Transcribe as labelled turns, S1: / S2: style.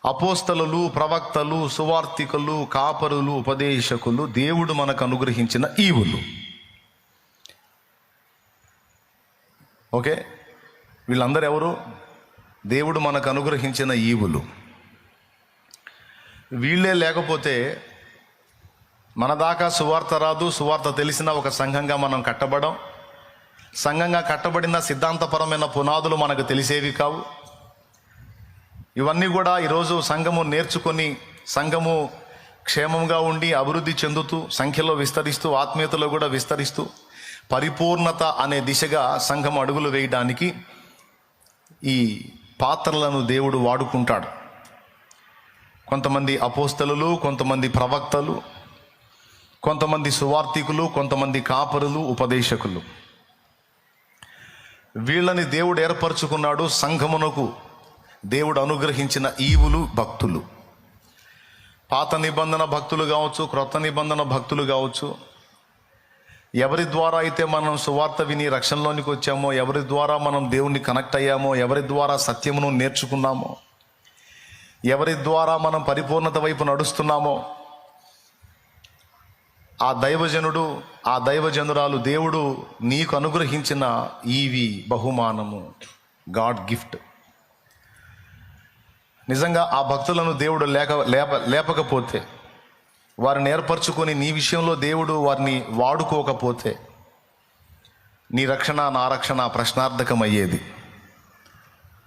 S1: అపోస్తలులు, ప్రవక్తలు, సువార్తికులు, కాపరులు, ఉపదేశకులు దేవుడు మనకు అనుగ్రహించిన ఈవులు. ఓకే, వీళ్ళందరూ ఎవరు? దేవుడు మనకు అనుగ్రహించిన ఈవులు. వీళ్ళే లేకపోతే మన దాకా సువార్త రాదు. సువార్త తెలిసిన ఒక సంఘంగా మనం కట్టబడం. సంఘంగా కట్టబడిన సిద్ధాంతపరమైన పునాదులు మనకు తెలిసేవి కావు. ఇవన్నీ కూడా ఈరోజు సంఘము నేర్చుకొని, సంఘము క్షేమంగా ఉండి అభివృద్ధి చెందుతూ, సంఖ్యలో విస్తరిస్తూ, ఆత్మీయతలో కూడా విస్తరిస్తూ, పరిపూర్ణత అనే దిశగా సంఘం అడుగులు వేయడానికి ఈ పాత్రలను దేవుడు వాడుకుంటాడు. కొంతమంది అపోస్తలులు, కొంతమంది ప్రవక్తలు, కొంతమంది సువార్తికులు, కొంతమంది కాపరులు, ఉపదేశకులు. వీళ్ళని దేవుడు ఏర్పరచుకున్నాడు. సంఘమునకు దేవుడు అనుగ్రహించిన ఈవులు భక్తులు. పాత నిబంధన భక్తులు కావచ్చు, క్రొత్త నిబంధన భక్తులు కావచ్చు. ఎవరి ద్వారా అయితే మనం సువార్త విని రక్షణలోనికి వచ్చామో, ఎవరి ద్వారా మనం దేవుణ్ణి కనెక్ట్ అయ్యామో, ఎవరి ద్వారా సత్యమును నేర్చుకున్నామో, ఎవరి ద్వారా మనం పరిపూర్ణత వైపు నడుస్తున్నామో, ఆ దైవజనుడు, ఆ దైవజనురాలు దేవుడు నీకు అనుగ్రహించిన ఈవి బహుమానము, గాడ్ గిఫ్ట్. నిజంగా ఆ భక్తులను దేవుడు లేపకపోతే, వారిని ఏర్పరచుకొని నీ విషయంలో దేవుడు వారిని వాడుకోకపోతే నీ రక్షణ, నా రక్షణ ప్రశ్నార్థకమయ్యేది.